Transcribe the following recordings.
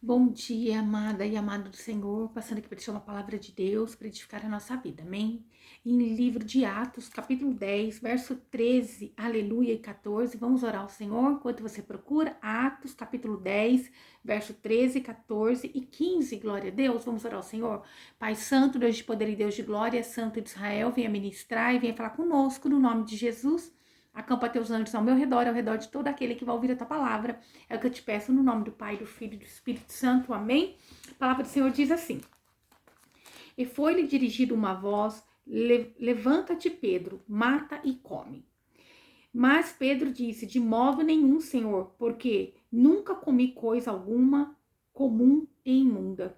Bom dia, amada e amado do Senhor, passando aqui para deixar uma palavra de Deus para edificar a nossa vida, amém? Em livro de Atos, capítulo 10, verso 13, aleluia, e 14, vamos orar ao Senhor enquanto você procura. Atos, capítulo 10, verso 13, 14 e 15, glória a Deus, vamos orar ao Senhor. Pai Santo, Deus de poder e Deus de glória, Santo de Israel, venha ministrar e venha falar conosco no nome de Jesus. Acampa teus anjos ao meu redor, ao redor de todo aquele que vai ouvir a tua palavra. É o que eu te peço no nome do Pai, do Filho e do Espírito Santo. Amém? A palavra do Senhor diz assim: E foi-lhe dirigida uma voz: Levanta-te, Pedro, mata e come. Mas Pedro disse: De modo nenhum, Senhor, porque nunca comi coisa alguma comum e imunda.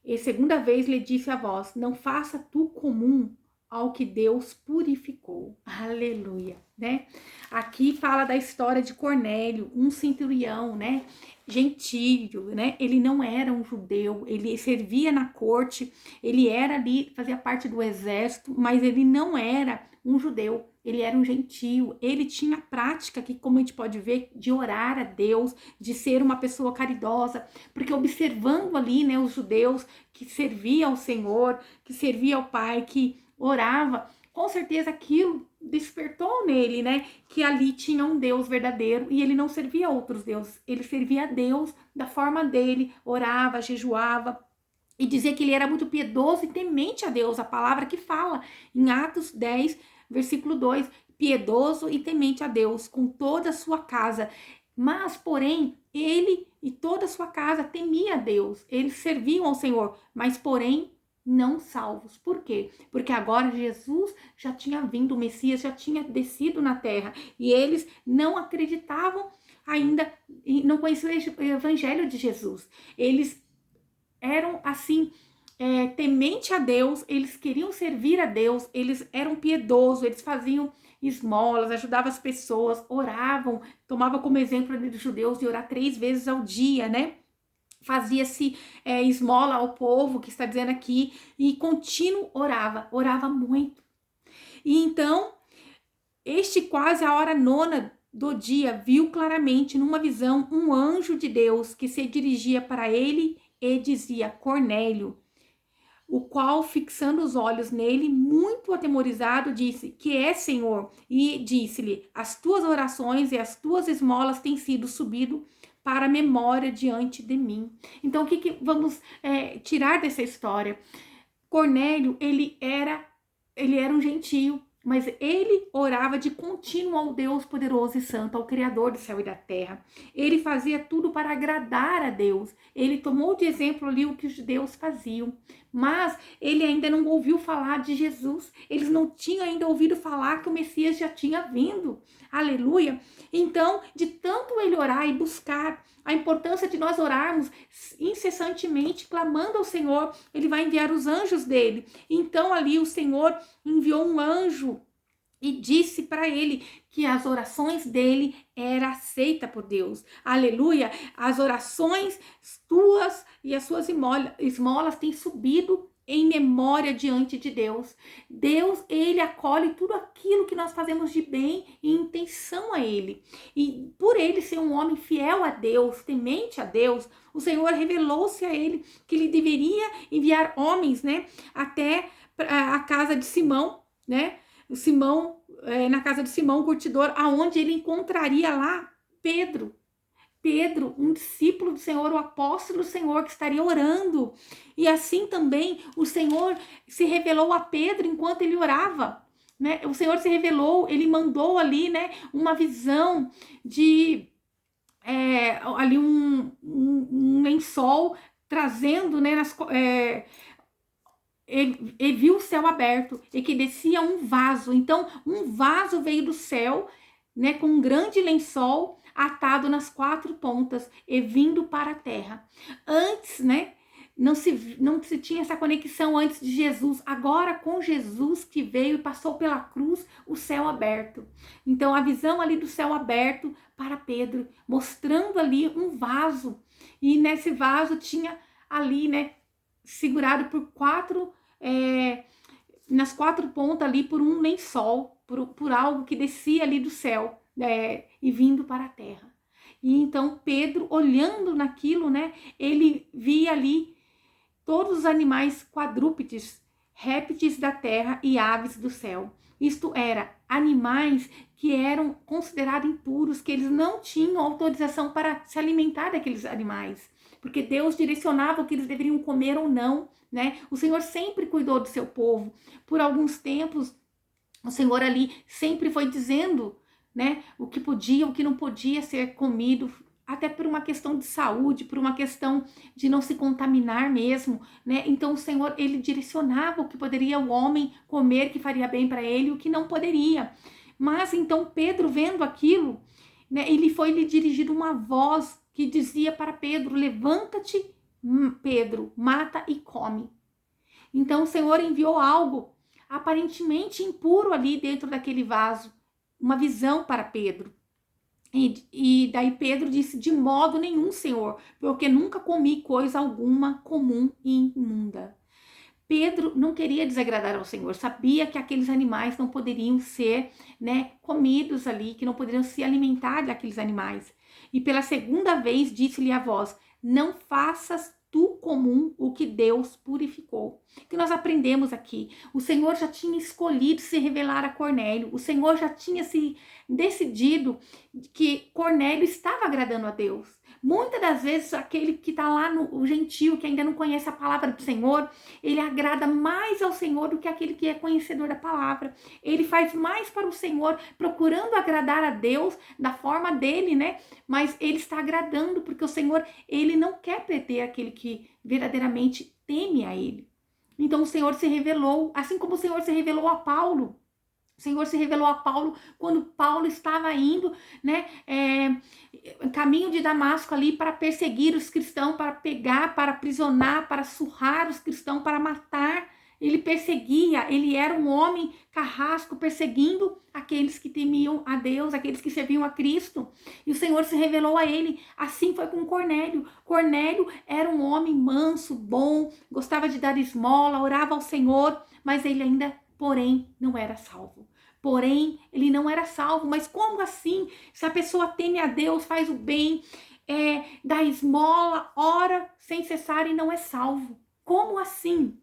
E segunda vez lhe disse a voz: Não faça tu comum ao que Deus purificou. Aleluia, né? Aqui fala da história de Cornélio, um centurião, né? Gentílio, né? Ele não era um judeu, ele servia na corte, ele era ali, fazia parte do exército, mas ele não era um judeu, ele era um gentio, ele tinha prática que, como a gente pode ver, de orar a Deus, de ser uma pessoa caridosa, porque observando ali, né, os judeus que servia ao Senhor, que servia ao Pai, que orava, com certeza aquilo despertou nele, né, que ali tinha um Deus verdadeiro e ele não servia a outros deuses, ele servia a Deus da forma dele, orava, jejuava, e dizia que ele era muito piedoso e temente a Deus, a palavra que fala em Atos 10, versículo 2, piedoso e temente a Deus com toda a sua casa. Mas, porém, ele e toda a sua casa temia a Deus, eles serviam ao Senhor, mas, porém, não salvos. Por quê? Porque agora Jesus já tinha vindo, o Messias já tinha descido na terra e eles não acreditavam ainda, não conheciam o evangelho de Jesus. Eles eram assim, temente a Deus, eles queriam servir a Deus, eles eram piedosos, eles faziam esmolas, ajudavam as pessoas, oravam, tomava como exemplo dos judeus de orar 3 vezes ao dia, né? Fazia-se esmola ao povo, que está dizendo aqui, e contínuo orava muito. E então, este quase a hora nona do dia, viu claramente numa visão um anjo de Deus que se dirigia para ele e dizia: Cornélio. O qual, fixando os olhos nele, muito atemorizado, disse: Que é, Senhor? E disse-lhe: As tuas orações e as tuas esmolas têm sido subido para a memória diante de mim. Então, o que vamos tirar dessa história? Cornélio, ele era um gentio, mas ele orava de contínuo ao Deus poderoso e santo, ao Criador do céu e da terra. Ele fazia tudo para agradar a Deus. Ele tomou de exemplo ali o que os judeus faziam, mas ele ainda não ouviu falar de Jesus. Eles não tinham ainda ouvido falar que o Messias já tinha vindo. Aleluia! Então, de tanto ele orar e buscar a importância de nós orarmos incessantemente, clamando ao Senhor, ele vai enviar os anjos dele. Então, ali o Senhor enviou um anjo e disse para ele que as orações dele era aceita por Deus. Aleluia! As orações tuas e as suas esmolas têm subido em memória diante de Deus. Deus, ele acolhe tudo aquilo que nós fazemos de bem e intenção a ele. E por ele ser um homem fiel a Deus, temente a Deus, o Senhor revelou-se a ele que ele deveria enviar homens, né, até a casa de Simão, né? Simão, na casa de Simão, o curtidor, aonde ele encontraria lá Pedro. Pedro, um discípulo do Senhor, o apóstolo do Senhor que estaria orando. E assim também o Senhor se revelou a Pedro enquanto ele orava. Né? O Senhor se revelou, ele mandou ali, né, uma visão de ali um lençol trazendo, né, ele viu o céu aberto e que descia um vaso. Então, um vaso veio do céu, né, com um grande lençol atado nas 4 pontas e vindo para a terra. Antes, né, não se tinha essa conexão antes de Jesus. Agora, com Jesus que veio e passou pela cruz, o céu aberto. Então, a visão ali do céu aberto para Pedro, mostrando ali um vaso. E nesse vaso tinha ali, né, segurado por nas 4 pontas ali por um lençol, por algo que descia ali do céu, e vindo para a terra. E então Pedro, olhando naquilo, né, ele via ali todos os animais quadrúpedes, répteis da terra e aves do céu. Isto era, animais que eram considerados impuros, que eles não tinham autorização para se alimentar daqueles animais, porque Deus direcionava o que eles deveriam comer ou não, né? O Senhor sempre cuidou do seu povo. Por alguns tempos, o Senhor ali sempre foi dizendo, né, o que podia, o que não podia ser comido, até por uma questão de saúde, por uma questão de não se contaminar mesmo, né? Então o Senhor, ele direcionava o que poderia o homem comer, que faria bem para ele, e o que não poderia. Mas então Pedro, vendo aquilo, né, ele foi lhe dirigido uma voz que dizia para Pedro: levanta-te, Pedro, mata e come. Então o Senhor enviou algo aparentemente impuro ali dentro daquele vaso, uma visão para Pedro. E daí Pedro disse: de modo nenhum, Senhor, porque nunca comi coisa alguma comum e imunda. Pedro não queria desagradar ao Senhor, sabia que aqueles animais não poderiam ser, né, comidos ali, que não poderiam se alimentar daqueles animais. E pela segunda vez disse-lhe a voz: não faças tu comum o que Deus purificou. O que nós aprendemos aqui? O Senhor já tinha escolhido se revelar a Cornélio, o Senhor já tinha se decidido que Cornélio estava agradando a Deus. Muitas das vezes aquele que está lá, o gentio, que ainda não conhece a palavra do Senhor, ele agrada mais ao Senhor do que aquele que é conhecedor da palavra. Ele faz mais para o Senhor, procurando agradar a Deus da forma dele, né? Mas ele está agradando, porque o Senhor, ele não quer perder aquele que verdadeiramente teme a ele. Então o Senhor se revelou, assim como o Senhor se revelou a Paulo. O Senhor se revelou a Paulo quando Paulo estava indo, né, caminho de Damasco ali para perseguir os cristãos, para pegar, para aprisionar, para surrar os cristãos, para matar. Ele perseguia, ele era um homem carrasco, perseguindo aqueles que temiam a Deus, aqueles que serviam a Cristo. E o Senhor se revelou a ele. Assim foi com Cornélio. Cornélio era um homem manso, bom, gostava de dar esmola, orava ao Senhor, mas ele ainda, porém, não era salvo. Porém, ele não era salvo. Mas como assim? Se a pessoa teme a Deus, faz o bem, dá esmola, ora sem cessar e não é salvo. Como assim?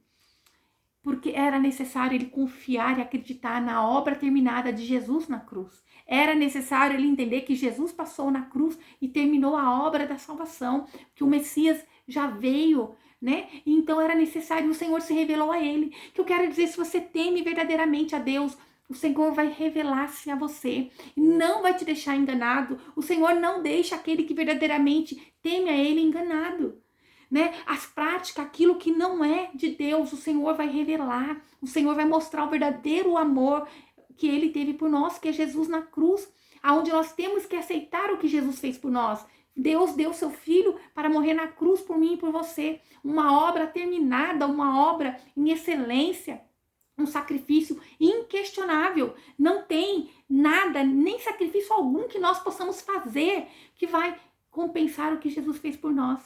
Porque era necessário ele confiar e acreditar na obra terminada de Jesus na cruz. Era necessário ele entender que Jesus passou na cruz e terminou a obra da salvação, que o Messias já veio, né? Então era necessário, o Senhor se revelou a ele. Que eu quero dizer, se você teme verdadeiramente a Deus, o Senhor vai revelar-se a você, não vai te deixar enganado. O Senhor não deixa aquele que verdadeiramente teme a ele enganado. Né? As práticas, aquilo que não é de Deus, o Senhor vai revelar, o Senhor vai mostrar o verdadeiro amor que ele teve por nós, que é Jesus na cruz, aonde nós temos que aceitar o que Jesus fez por nós. Deus deu seu filho para morrer na cruz por mim e por você, uma obra terminada, uma obra em excelência, um sacrifício inquestionável. Não tem nada, nem sacrifício algum que nós possamos fazer que vai compensar o que Jesus fez por nós.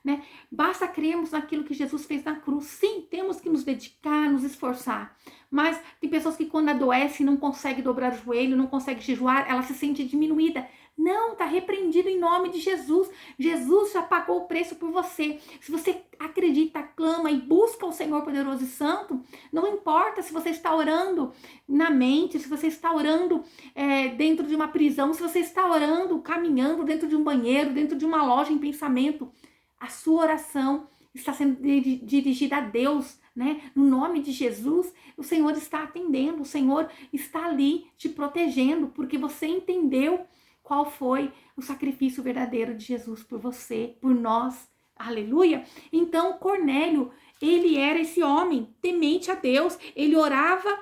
Né? Basta crermos naquilo que Jesus fez na cruz. Sim, temos que nos dedicar, nos esforçar. Mas tem pessoas que quando adoecem não conseguem dobrar o joelho, não conseguem jejuar, ela se sente diminuída. Não, está repreendido em nome de Jesus. Jesus já pagou o preço por você. Se você acredita, clama e busca o Senhor poderoso e santo, não importa se você está orando na mente, se você está orando dentro de uma prisão, se você está orando, caminhando dentro de um banheiro, dentro de uma loja em pensamento, a sua oração está sendo dirigida a Deus, né? No nome de Jesus, o Senhor está atendendo, o Senhor está ali te protegendo, porque você entendeu qual foi o sacrifício verdadeiro de Jesus por você, por nós. Aleluia! Então, Cornélio, ele era esse homem temente a Deus, ele orava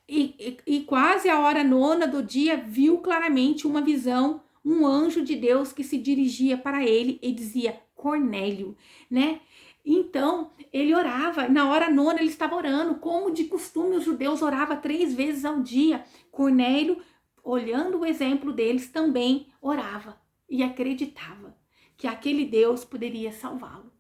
e quase a hora nona do dia viu claramente uma visão, um anjo de Deus que se dirigia para ele e dizia: Cornélio, né? Então, ele orava, na hora nona ele estava orando, como de costume os judeus oravam 3 vezes ao dia. Cornélio, olhando o exemplo deles, também orava e acreditava que aquele Deus poderia salvá-lo.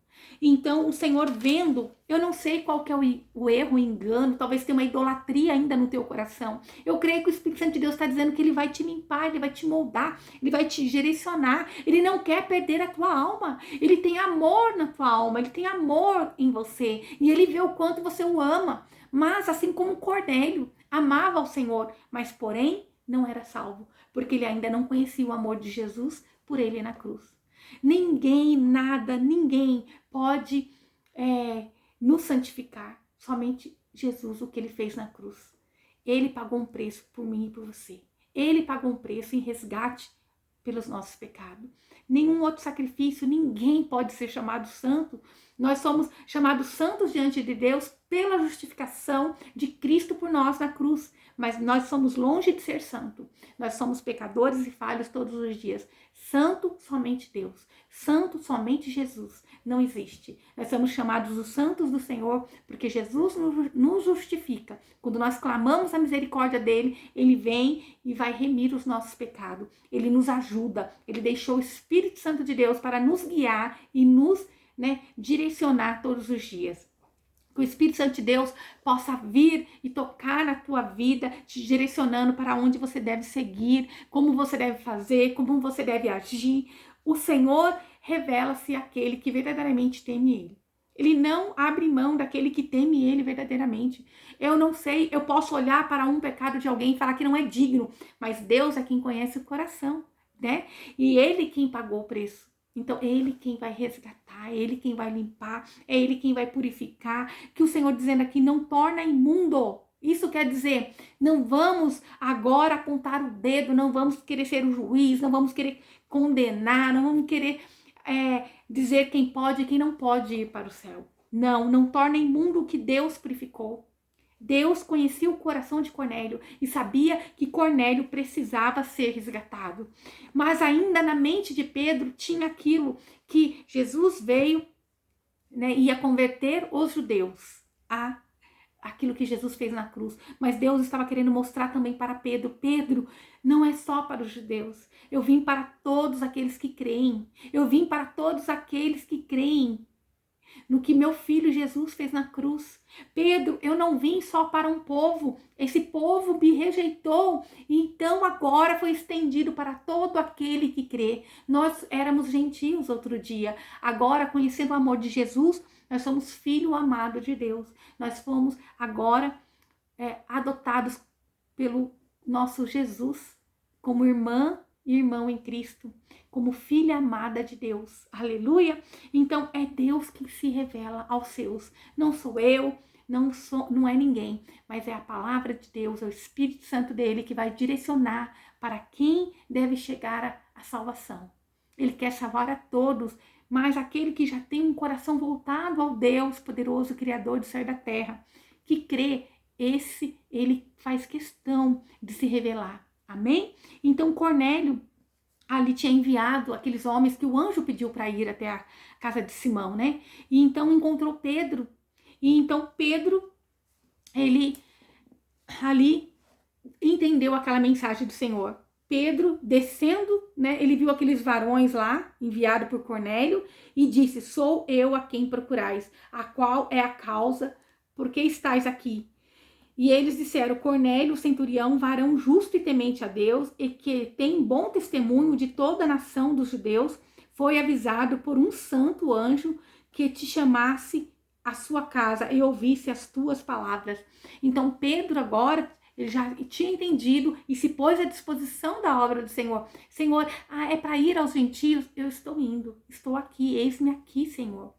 Então, o Senhor vendo, eu não sei qual que é o erro, o engano, talvez tenha uma idolatria ainda no teu coração. Eu creio que o Espírito Santo de Deus está dizendo que ele vai te limpar, ele vai te moldar, ele vai te direcionar. Ele não quer perder a tua alma. Ele tem amor na tua alma, ele tem amor em você. E ele vê o quanto você o ama. Mas, assim como Cornélio amava o Senhor, mas porém não era salvo, porque ele ainda não conhecia o amor de Jesus por ele na cruz. Ninguém, nada, ninguém pode nos santificar. Somente Jesus, o que ele fez na cruz. Ele pagou um preço por mim e por você. Ele pagou um preço em resgate pelos nossos pecados. Nenhum outro sacrifício, ninguém pode ser chamado santo. Nós somos chamados santos diante de Deus pela justificação de Cristo por nós na cruz. Mas nós somos longe de ser santo. Nós somos pecadores e falhos todos os dias. Santo somente Deus. Santo somente Jesus. Não existe. Nós somos chamados os santos do Senhor porque Jesus nos justifica. Quando nós clamamos a misericórdia dele, ele vem e vai remir os nossos pecados. Ele nos ajuda. Ele deixou o Espírito Santo de Deus para nos guiar e nos direcionar todos os dias. Que o Espírito Santo de Deus possa vir e tocar na tua vida, te direcionando para onde você deve seguir, como você deve fazer, como você deve agir. O Senhor revela-se àquele que verdadeiramente teme Ele. Ele não abre mão daquele que teme Ele verdadeiramente. Eu não sei, eu posso olhar para um pecado de alguém e falar que não é digno, mas Deus é quem conhece o coração, né? E Ele quem pagou o preço. Então, Ele quem vai resgatar, Ele quem vai limpar, é Ele quem vai purificar. Que o Senhor dizendo aqui, não torna imundo. Isso quer dizer, não vamos agora apontar o dedo, não vamos querer ser o juiz, não vamos querer condenar, não vamos querer dizer quem pode e quem não pode ir para o céu. Não, não torna imundo o que Deus purificou. Deus conhecia o coração de Cornélio e sabia que Cornélio precisava ser resgatado. Mas ainda na mente de Pedro tinha aquilo que Jesus veio, ia converter os judeus a aquilo que Jesus fez na cruz. Mas Deus estava querendo mostrar também para Pedro. Pedro, não é só para os judeus. Eu vim para todos aqueles que creem. Eu vim para todos aqueles que creem no que meu filho Jesus fez na cruz. Pedro, eu não vim só para um povo, esse povo me rejeitou, então agora foi estendido para todo aquele que crê. Nós éramos gentios outro dia, agora conhecendo o amor de Jesus, nós somos filho amado de Deus. Nós fomos agora adotados pelo nosso Jesus como irmã e irmão em Cristo, como filha amada de Deus. Aleluia! Então é Deus que se revela aos seus. Não sou eu, não é ninguém, mas é a palavra de Deus, é o Espírito Santo dele que vai direcionar para quem deve chegar à salvação. Ele quer salvar a todos, mas aquele que já tem um coração voltado ao Deus poderoso, Criador do céu e da terra, que crê, esse ele faz questão de se revelar. Amém? Então Cornélio ali tinha enviado aqueles homens que o anjo pediu para ir até a casa de Simão, né? E então encontrou Pedro. E então Pedro, ele ali entendeu aquela mensagem do Senhor. Pedro descendo, né? Ele viu aqueles varões lá, enviado por Cornélio, e disse: sou eu a quem procurais, a qual é a causa, por que estáis aqui? E eles disseram: Cornélio, centurião, varão justo e temente a Deus, e que tem bom testemunho de toda a nação dos judeus, foi avisado por um santo anjo que te chamasse à sua casa e ouvisse as tuas palavras. Então Pedro agora, ele já tinha entendido e se pôs à disposição da obra do Senhor. Senhor, é para ir aos gentios? Eu estou indo, estou aqui, eis-me aqui, Senhor.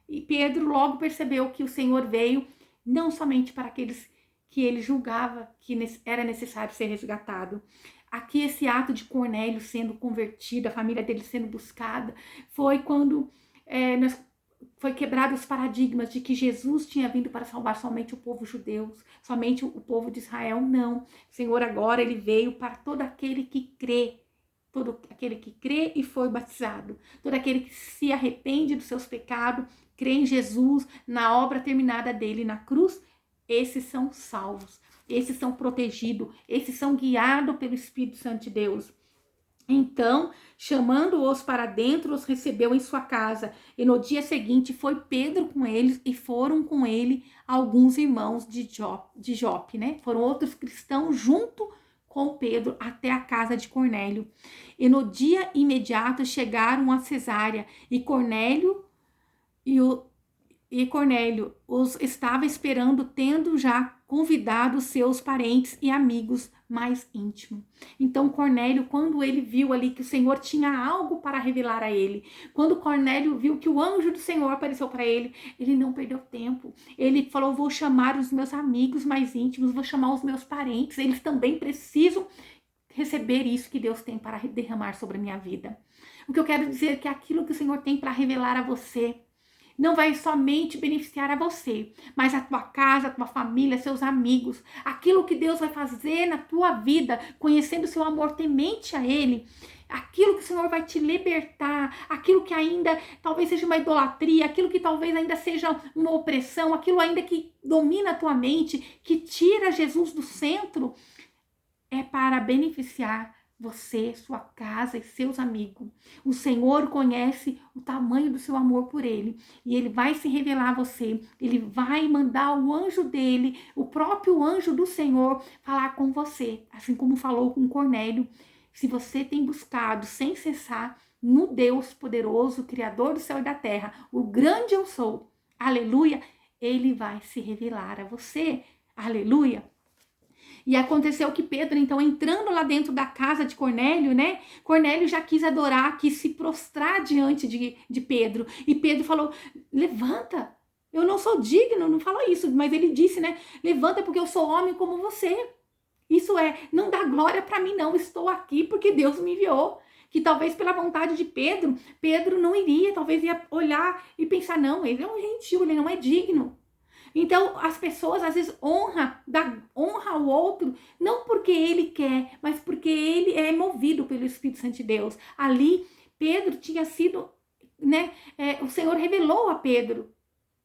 E Pedro logo percebeu que o Senhor veio não somente para aqueles que ele julgava que era necessário ser resgatado. Aqui esse ato de Cornélio sendo convertido, a família dele sendo buscada, foi quando foi quebrado os paradigmas de que Jesus tinha vindo para salvar somente o povo judeu, somente o povo de Israel. Não, o Senhor agora ele veio para todo aquele que crê, todo aquele que crê e foi batizado, todo aquele que se arrepende dos seus pecados, crê em Jesus, na obra terminada dele na cruz. Esses são salvos, esses são protegidos, esses são guiados pelo Espírito Santo de Deus. Então, chamando-os para dentro, os recebeu em sua casa. E no dia seguinte foi Pedro com eles e foram com ele alguns irmãos de Jope, né? Foram outros cristãos junto com Pedro até a casa de Cornélio. E no dia imediato chegaram a Cesárea e e o Cornélio os estava esperando, tendo já convidado seus parentes e amigos mais íntimos. Então, Cornélio, quando ele viu ali que o Senhor tinha algo para revelar a ele, quando Cornélio viu que o anjo do Senhor apareceu para ele, ele não perdeu tempo. Ele falou: vou chamar os meus amigos mais íntimos, vou chamar os meus parentes, eles também precisam receber isso que Deus tem para derramar sobre a minha vida. O que eu quero dizer é que aquilo que o Senhor tem para revelar a você, não vai somente beneficiar a você, mas a tua casa, a tua família, seus amigos. Aquilo que Deus vai fazer na tua vida, conhecendo o seu amor temente a Ele. Aquilo que o Senhor vai te libertar, aquilo que ainda talvez seja uma idolatria, aquilo que talvez ainda seja uma opressão, aquilo ainda que domina a tua mente, que tira Jesus do centro, é para beneficiar você, sua casa e seus amigos. O Senhor conhece o tamanho do seu amor por ele e ele vai se revelar a você. Ele vai mandar o anjo dele, o próprio anjo do Senhor, falar com você, assim como falou com Cornélio. Se você tem buscado sem cessar no Deus poderoso, Criador do céu e da terra, o grande eu sou, aleluia, ele vai se revelar a você, aleluia. E aconteceu que Pedro, então, entrando lá dentro da casa de Cornélio, né? Cornélio já quis adorar, quis se prostrar diante de Pedro. E Pedro falou: levanta, eu não sou digno, não falou isso, mas ele disse, né? Levanta porque eu sou homem como você. Isso é, não dá glória para mim não, estou aqui porque Deus me enviou. Que talvez pela vontade de Pedro, Pedro não iria, talvez ia olhar e pensar: não, ele é um gentil, ele não é digno. Então, as pessoas às vezes dá honra ao outro, não porque ele quer, mas porque ele é movido pelo Espírito Santo de Deus. Ali, Pedro tinha sido, né? O Senhor revelou a Pedro.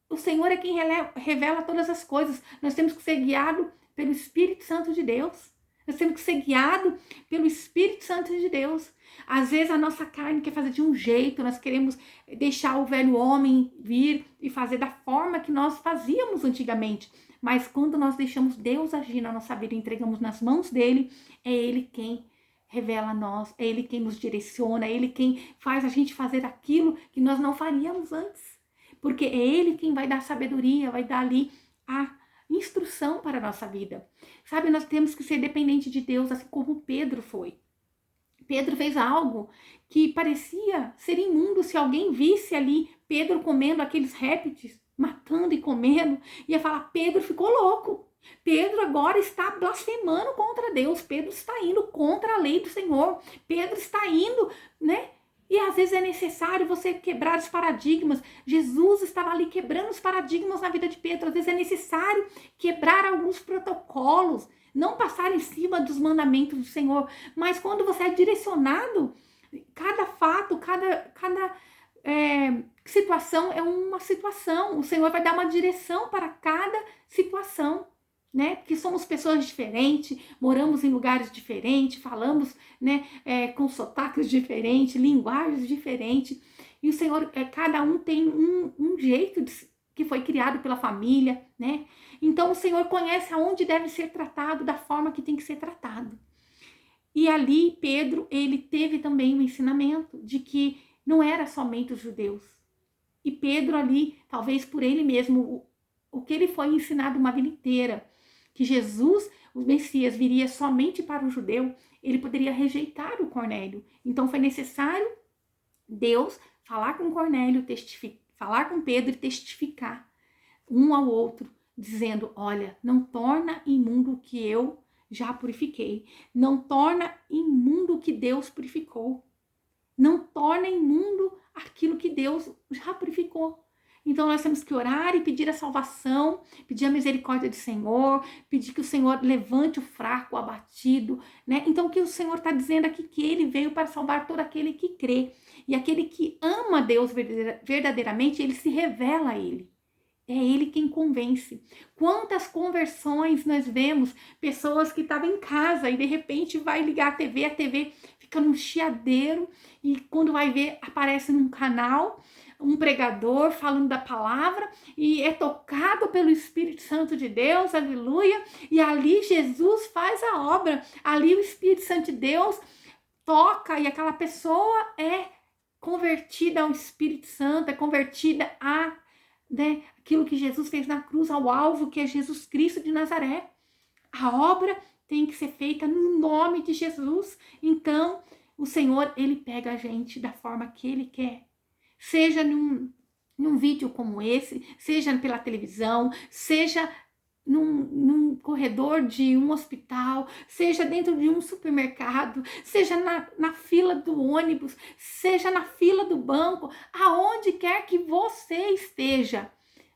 O Senhor é quem revela todas as coisas. Nós temos que ser guiados pelo Espírito Santo de Deus. Nós temos que ser guiados pelo Espírito Santo de Deus. Às vezes a nossa carne quer fazer de um jeito, nós queremos deixar o velho homem vir e fazer da forma que nós fazíamos antigamente. Mas quando nós deixamos Deus agir na nossa vida e entregamos nas mãos dele, é ele quem revela a nós, é ele quem nos direciona, é ele quem faz a gente fazer aquilo que nós não faríamos antes. Porque é ele quem vai dar sabedoria, vai dar ali a instrução para a nossa vida. Sabe, nós temos que ser dependentes de Deus, assim como Pedro foi. Pedro fez algo que parecia ser imundo. Se alguém visse ali Pedro comendo aqueles répteis, matando e comendo, ia falar: Pedro ficou louco. Pedro agora está blasfemando contra Deus. Pedro está indo contra a lei do Senhor. Pedro está indo, né? E às vezes é necessário você quebrar os paradigmas. Jesus estava ali quebrando os paradigmas na vida de Pedro. Às vezes é necessário quebrar alguns protocolos, não passar em cima dos mandamentos do Senhor. Mas quando você é direcionado, cada fato, cada situação é uma situação. O Senhor vai dar uma direção para cada situação. Né? Porque somos pessoas diferentes, moramos em lugares diferentes, falamos, né, com sotaques diferentes, linguagens diferentes, e o Senhor, cada um tem um jeito que foi criado pela família, né? Então o Senhor conhece aonde deve ser tratado, da forma que tem que ser tratado. E ali Pedro, ele teve também um ensinamento de que não era somente os judeus. E Pedro ali, talvez por ele mesmo, o que ele foi ensinado uma vida inteira, que Jesus, o Messias, viria somente para o judeu, ele poderia rejeitar o Cornélio. Então foi necessário Deus falar com Cornélio, falar com Pedro e testificar um ao outro, dizendo: olha, não torna imundo o que eu já purifiquei. Não torna imundo o que Deus purificou. Não torna imundo aquilo que Deus já purificou. Então nós temos que orar e pedir a salvação, pedir a misericórdia do Senhor, pedir que o Senhor levante o fraco, o abatido, né? Então o que o Senhor está dizendo aqui? Que ele veio para salvar todo aquele que crê. E aquele que ama Deus verdadeiramente, ele se revela a ele. É Ele quem convence. Quantas conversões nós vemos, pessoas que estavam em casa e de repente vai ligar a TV fica num chiadeiro e quando vai ver aparece num canal um pregador falando da palavra e é tocado pelo Espírito Santo de Deus, aleluia, e ali Jesus faz a obra, ali o Espírito Santo de Deus toca e aquela pessoa é convertida ao Espírito Santo, é convertida a, né, aquilo que Jesus fez na cruz, ao alvo que é Jesus Cristo de Nazaré. A obra tem que ser feita no nome de Jesus. Então, o Senhor, Ele pega a gente da forma que Ele quer. Seja num vídeo como esse, seja pela televisão, seja num corredor de um hospital, seja dentro de um supermercado, seja na fila do ônibus, seja na fila do banco, aonde quer que você esteja,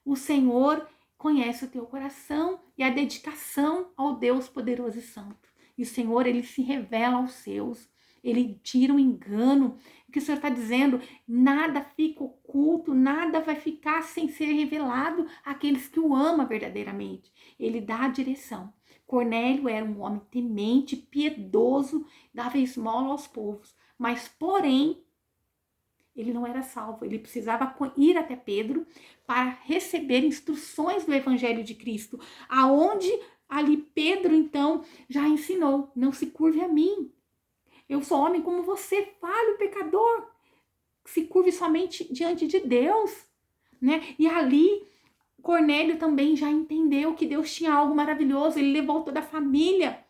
o Senhor conhece o teu coração e a dedicação ao Deus poderoso e santo. E o Senhor, Ele se revela aos seus. Ele tira o engano. O que o Senhor está dizendo, nada fica oculto, nada vai ficar sem ser revelado àqueles que o amam verdadeiramente. Ele dá a direção. Cornélio era um homem temente, piedoso, dava esmola aos povos. Mas, porém, ele não era salvo. Ele precisava ir até Pedro para receber instruções do Evangelho de Cristo. Aonde ali Pedro, então, já ensinou. Não se curve a mim. Eu sou homem como você, falho, pecador. Se curve somente diante de Deus, né? E ali, Cornélio também já entendeu que Deus tinha algo maravilhoso. Ele levou toda a família.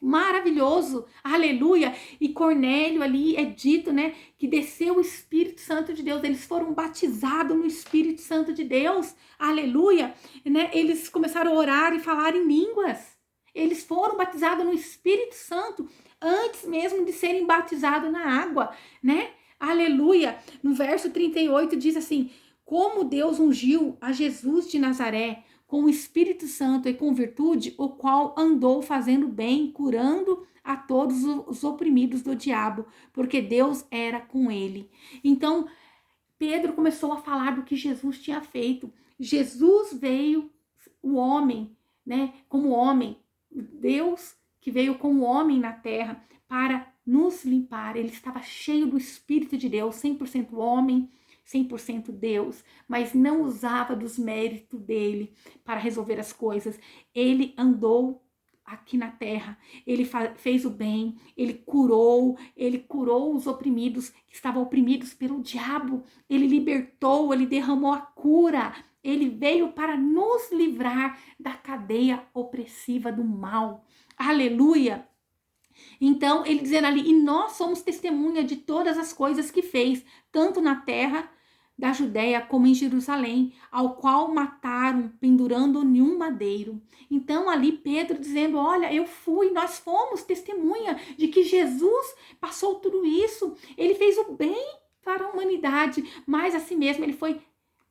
Maravilhoso, aleluia. E Cornélio ali é dito, né, que desceu o Espírito Santo de Deus. Eles foram batizados no Espírito Santo de Deus, aleluia, né? Eles começaram a orar e falar em línguas. Eles foram batizados no Espírito Santo antes mesmo de serem batizados na água, né? Aleluia. No verso 38 diz assim: como Deus ungiu a Jesus de Nazaré com o Espírito Santo e com virtude, o qual andou fazendo bem, curando a todos os oprimidos do diabo, porque Deus era com ele. Então, Pedro começou a falar do que Jesus tinha feito. Jesus veio, o homem, né, como homem, Deus que veio como homem na terra para nos limpar. Ele estava cheio do Espírito de Deus, 100% homem, 100% Deus, mas não usava dos méritos dele para resolver as coisas. Ele andou aqui na terra, ele fez o bem, ele curou os oprimidos que estavam oprimidos pelo diabo, ele libertou, ele derramou a cura, ele veio para nos livrar da cadeia opressiva do mal. Aleluia! Então, ele dizendo ali, e nós somos testemunha de todas as coisas que fez, tanto na terra da Judéia como em Jerusalém, ao qual mataram, pendurando em um madeiro. Então, ali Pedro dizendo, olha, nós fomos testemunha de que Jesus passou tudo isso, ele fez o bem para a humanidade, mas assim mesmo ele foi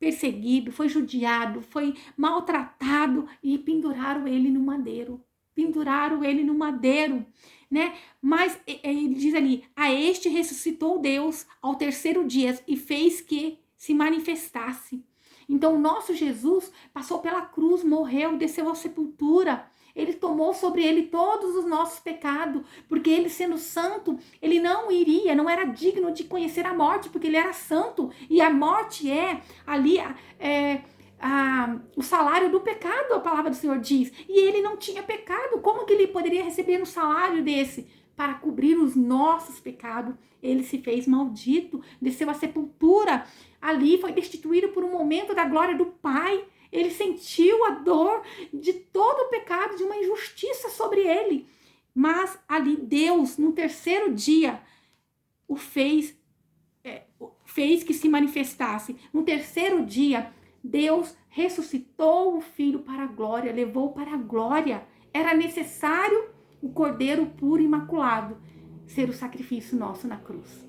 perseguido, foi judiado, foi maltratado e penduraram ele no madeiro. Penduraram ele no madeiro, né? Mas ele diz ali, a este ressuscitou Deus ao terceiro dia e fez que se manifestasse. Então, o nosso Jesus passou pela cruz, morreu, desceu à sepultura. Ele tomou sobre ele todos os nossos pecados, porque ele sendo santo, ele não era digno de conhecer a morte, porque ele era santo. E a morte é ali o salário do pecado, a palavra do Senhor diz. E ele não tinha pecado. Como que ele poderia receber um salário desse? Para cobrir os nossos pecados, ele se fez maldito, desceu à sepultura. Ali foi destituído por um momento da glória do Pai. Ele sentiu a dor de todo o pecado, de uma injustiça sobre ele. Mas ali Deus, no terceiro dia, o fez que se manifestasse. No terceiro dia, Deus ressuscitou o Filho para a glória, levou para a glória. Era necessário o Cordeiro puro e imaculado ser o sacrifício nosso na cruz.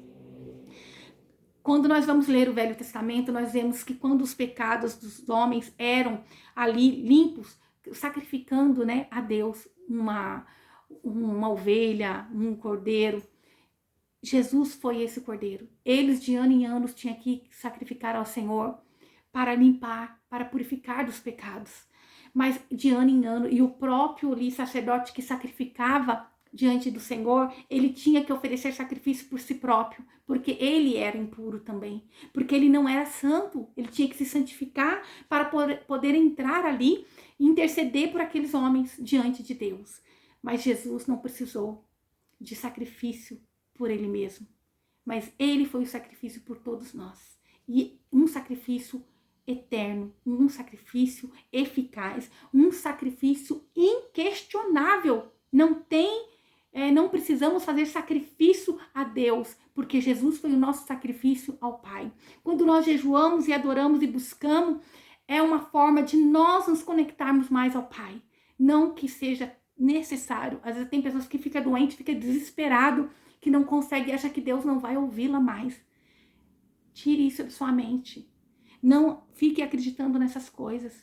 Quando nós vamos ler o Velho Testamento, nós vemos que quando os pecados dos homens eram ali limpos, sacrificando, né, a Deus uma ovelha, um cordeiro, Jesus foi esse cordeiro. Eles de ano em ano tinham que sacrificar ao Senhor para limpar, para purificar dos pecados. Mas de ano em ano, e o próprio ali sacerdote que sacrificava diante do Senhor, ele tinha que oferecer sacrifício por si próprio, porque ele era impuro também, porque ele não era santo, ele tinha que se santificar para poder entrar ali e interceder por aqueles homens diante de Deus. Mas Jesus não precisou de sacrifício por ele mesmo, mas ele foi o sacrifício por todos nós, e um sacrifício eterno, um sacrifício eficaz, um sacrifício inquestionável. Não precisamos fazer sacrifício a Deus, porque Jesus foi o nosso sacrifício ao Pai. Quando nós jejuamos e adoramos e buscamos, é uma forma de nós nos conectarmos mais ao Pai. Não que seja necessário. Às vezes tem pessoas que ficam doentes, ficam desesperadas, que não conseguem, acha que Deus não vai ouvi-la mais. Tire isso de sua mente. Não fique acreditando nessas coisas,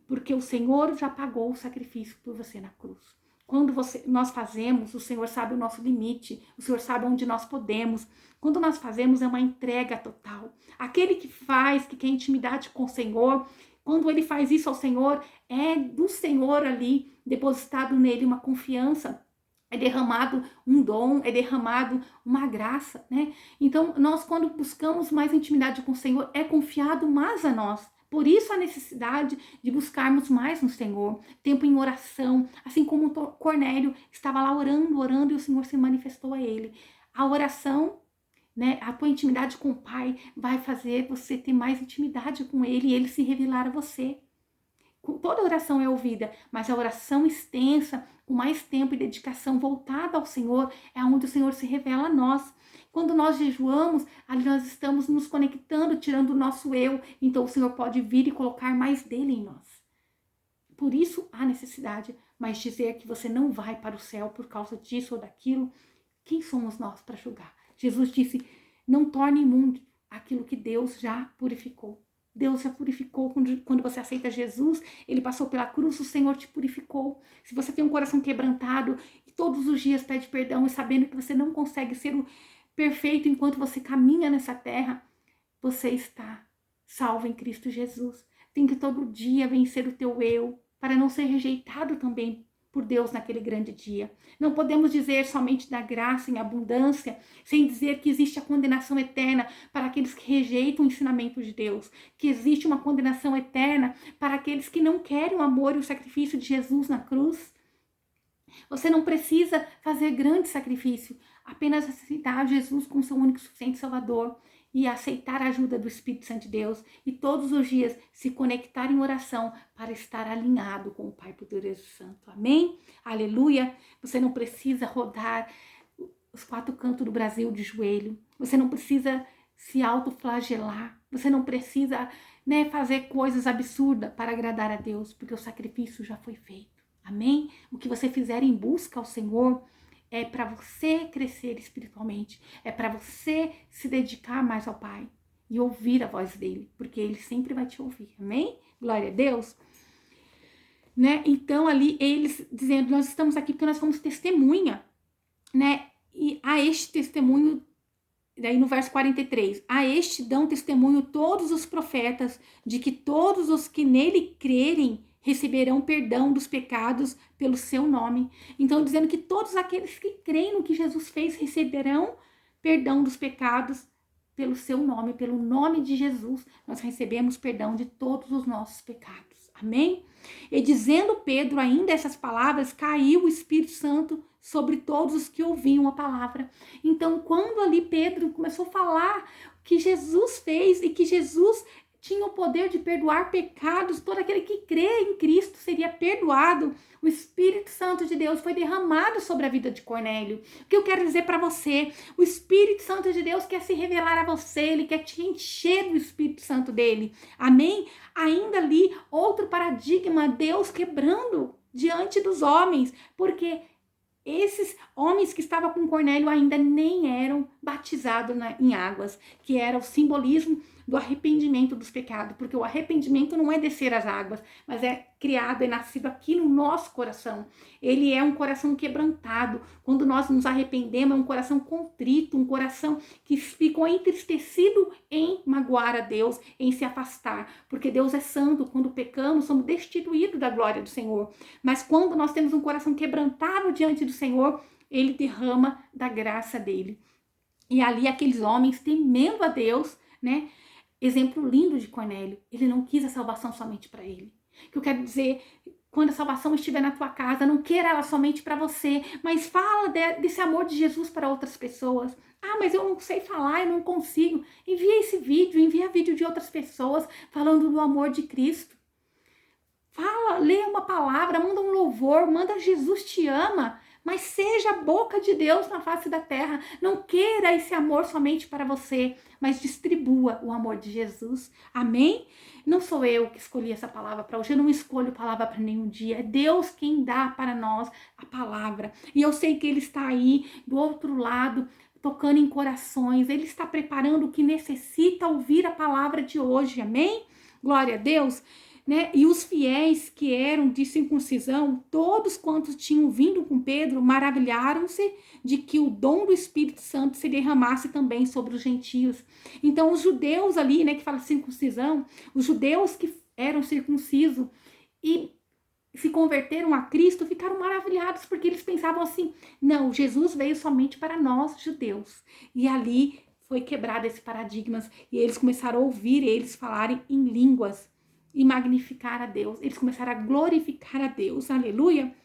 porque o Senhor já pagou o sacrifício por você na cruz. Quando nós fazemos, o Senhor sabe o nosso limite, o Senhor sabe onde nós podemos. Quando nós fazemos, é uma entrega total. Aquele que faz, que quer intimidade com o Senhor, quando ele faz isso ao Senhor, é do Senhor ali, depositado nele uma confiança, é derramado um dom, é derramado uma graça, né? Então, nós quando buscamos mais intimidade com o Senhor, é confiado mais a nós. Por isso a necessidade de buscarmos mais no Senhor, tempo em oração, assim como Cornélio estava lá orando e o Senhor se manifestou a ele. A oração, né, a tua intimidade com o Pai vai fazer você ter mais intimidade com ele e ele se revelar a você. Toda oração é ouvida, mas a oração extensa, com mais tempo e dedicação voltada ao Senhor, é onde o Senhor se revela a nós. Quando nós jejuamos, ali nós estamos nos conectando, tirando o nosso eu, então o Senhor pode vir e colocar mais dele em nós. Por isso há necessidade, mas dizer que você não vai para o céu por causa disso ou daquilo, quem somos nós para julgar? Jesus disse, não torne imundo aquilo que Deus já purificou. Deus já purificou quando você aceita Jesus, ele passou pela cruz, o Senhor te purificou. Se você tem um coração quebrantado e todos os dias pede perdão e sabendo que você não consegue ser o perfeito enquanto você caminha nessa terra, você está salvo em Cristo Jesus. Tem que todo dia vencer o teu eu, para não ser rejeitado também por Deus naquele grande dia. Não podemos dizer somente da graça em abundância, sem dizer que existe a condenação eterna para aqueles que rejeitam o ensinamento de Deus, que existe uma condenação eterna para aqueles que não querem o amor e o sacrifício de Jesus na cruz. Você não precisa fazer grande sacrifício, apenas aceitar Jesus como seu único e suficiente Salvador e aceitar a ajuda do Espírito Santo de Deus e todos os dias se conectar em oração para estar alinhado com o Pai Poderoso e Santo. Amém? Aleluia! Você não precisa rodar os 4 cantos do Brasil de joelho. Você não precisa se autoflagelar. Você não precisa, fazer coisas absurdas para agradar a Deus, porque o sacrifício já foi feito. Amém? O que você fizer em busca ao Senhor é para você crescer espiritualmente, é para você se dedicar mais ao Pai e ouvir a voz dele, porque ele sempre vai te ouvir, amém? Glória a Deus. Então ali eles dizendo, nós estamos aqui porque nós somos testemunha, e a este testemunho, daí no verso 43, a este dão testemunho todos os profetas de que todos os que nele crerem receberão perdão dos pecados pelo seu nome. Então, dizendo que todos aqueles que creem no que Jesus fez receberão perdão dos pecados pelo seu nome, pelo nome de Jesus. Nós recebemos perdão de todos os nossos pecados. Amém? E dizendo Pedro ainda essas palavras, caiu o Espírito Santo sobre todos os que ouviam a palavra. Então, quando ali Pedro começou a falar que Jesus fez e que Jesus tinha o poder de perdoar pecados, todo aquele que crê em Cristo seria perdoado. O Espírito Santo de Deus foi derramado sobre a vida de Cornélio. O que eu quero dizer para você? O Espírito Santo de Deus quer se revelar a você, ele quer te encher do Espírito Santo dele. Amém? Ainda ali, outro paradigma, Deus quebrando diante dos homens, porque esses homens que estavam com Cornélio ainda nem eram batizados em águas, que era o simbolismo do arrependimento dos pecados, porque o arrependimento não é descer as águas, mas é criado, é nascido aqui no nosso coração. Ele é um coração quebrantado. Quando nós nos arrependemos, é um coração contrito, um coração que ficou entristecido em magoar a Deus, em se afastar, porque Deus é santo. Quando pecamos, somos destituídos da glória do Senhor. Mas quando nós temos um coração quebrantado diante do Senhor, ele derrama da graça dele. E ali aqueles homens temendo a Deus, né? Exemplo lindo de Cornélio. Ele não quis a salvação somente para ele. Que eu quero dizer, quando a salvação estiver na tua casa, não queira ela somente para você, mas fala desse amor de Jesus para outras pessoas. Ah, mas eu não sei falar, eu não consigo. Envia vídeo de outras pessoas falando do amor de Cristo. Fala, lê uma palavra, manda um louvor, manda Jesus te ama. Mas seja a boca de Deus na face da terra. Não queira esse amor somente para você, mas distribua o amor de Jesus. Amém? Não sou eu que escolhi essa palavra para hoje. Eu não escolho palavra para nenhum dia. É Deus quem dá para nós a palavra. E eu sei que Ele está aí do outro lado, tocando em corações. Ele está preparando o que necessita ouvir a palavra de hoje. Amém? Glória a Deus. Né? E os fiéis que eram de circuncisão, todos quantos tinham vindo com Pedro, maravilharam-se de que o dom do Espírito Santo se derramasse também sobre os gentios. Então os judeus ali, né, que fala circuncisão, os judeus que eram circuncisos e se converteram a Cristo, ficaram maravilhados, porque eles pensavam assim, não, Jesus veio somente para nós, judeus. E ali foi quebrado esse paradigma, e eles começaram a ouvir eles falarem em línguas, e magnificar a Deus. Eles começaram a glorificar a Deus. Aleluia.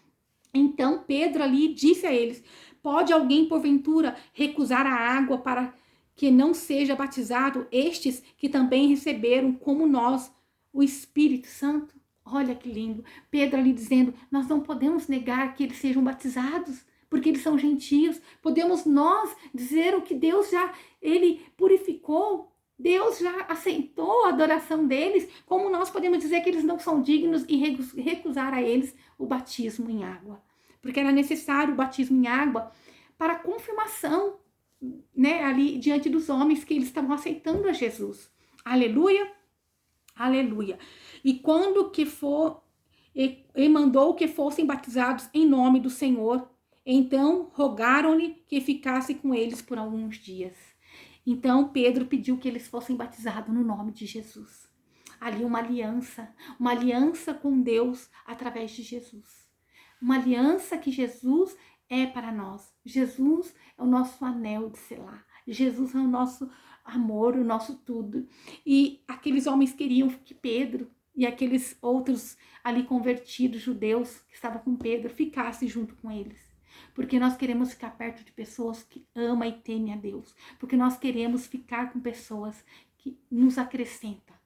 Então Pedro ali disse a eles, pode alguém porventura recusar a água para que não seja batizado estes que também receberam como nós o Espírito Santo? Olha que lindo. Pedro ali dizendo, nós não podemos negar que eles sejam batizados, porque eles são gentios. Podemos nós dizer o que Deus já, ele purificou. Deus já aceitou a adoração deles, como nós podemos dizer que eles não são dignos e recusar a eles o batismo em água. Porque era necessário o batismo em água para a confirmação, né, ali diante dos homens que eles estavam aceitando a Jesus. Aleluia, aleluia. E quando que for, ele mandou que fossem batizados em nome do Senhor. Então rogaram-lhe que ficasse com eles por alguns dias. Então Pedro pediu que eles fossem batizados no nome de Jesus. Ali uma aliança com Deus através de Jesus. Uma aliança que Jesus é para nós. Jesus é o nosso anel de selar. Jesus é o nosso amor, o nosso tudo. E aqueles homens queriam que Pedro e aqueles outros ali convertidos, judeus, que estavam com Pedro, ficassem junto com eles. Porque nós queremos ficar perto de pessoas que amam e temem a Deus. Porque nós queremos ficar com pessoas que nos acrescentam.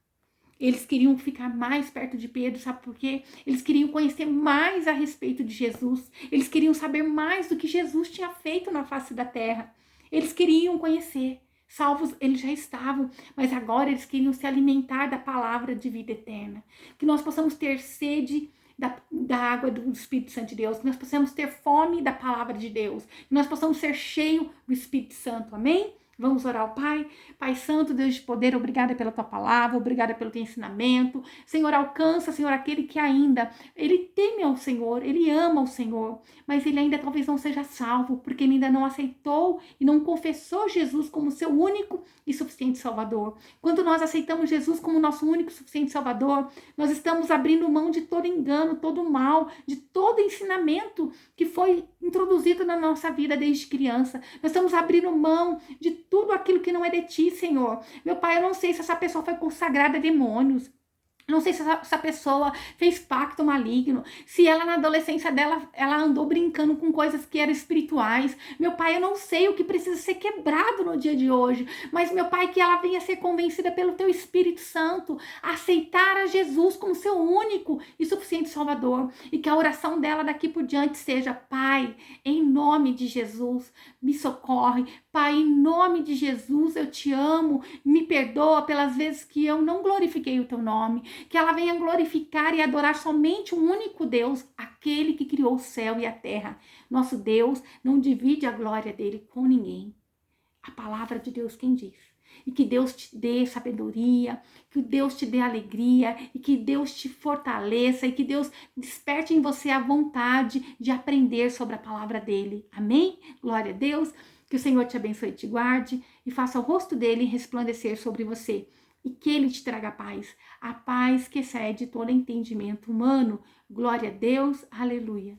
Eles queriam ficar mais perto de Pedro, sabe por quê? Eles queriam conhecer mais a respeito de Jesus. Eles queriam saber mais do que Jesus tinha feito na face da terra. Eles queriam conhecer. Salvos eles já estavam, mas agora eles queriam se alimentar da palavra de vida eterna. Que nós possamos ter sede da água do Espírito Santo de Deus, que nós possamos ter fome da palavra de Deus, que nós possamos ser cheios do Espírito Santo, amém? Vamos orar ao Pai. Pai Santo, Deus de poder, obrigada pela tua palavra, obrigada pelo teu ensinamento. Senhor, alcança, Senhor, aquele que ainda, ele teme ao Senhor, ele ama o Senhor, mas ele ainda talvez não seja salvo, porque ele ainda não aceitou e não confessou Jesus como seu único e suficiente Salvador. Quando nós aceitamos Jesus como nosso único e suficiente Salvador, nós estamos abrindo mão de todo engano, todo mal, de todo ensinamento que foi introduzido na nossa vida desde criança. Nós estamos abrindo mão de tudo aquilo que não é de ti, Senhor. Meu Pai, eu não sei se essa pessoa foi consagrada a demônios. Não sei se essa pessoa fez pacto maligno, se ela na adolescência dela, ela andou brincando com coisas que eram espirituais. Meu Pai, eu não sei o que precisa ser quebrado no dia de hoje, mas meu Pai, que ela venha ser convencida pelo teu Espírito Santo, a aceitar a Jesus como seu único e suficiente Salvador, e que a oração dela daqui por diante seja: Pai, em nome de Jesus, me socorre. Pai, em nome de Jesus, eu te amo, me perdoa pelas vezes que eu não glorifiquei o teu nome. Que ela venha glorificar e adorar somente um único Deus, aquele que criou o céu e a terra. Nosso Deus não divide a glória dele com ninguém. A palavra de Deus quem diz E que Deus te dê sabedoria, que Deus te dê alegria e que Deus te fortaleça e que Deus desperte em você a vontade de aprender sobre a palavra dele. Amém? Glória a Deus. Que o Senhor te abençoe e te guarde e faça o rosto dele resplandecer sobre você. E que ele te traga paz, a paz que excede todo entendimento humano. Glória a Deus, aleluia.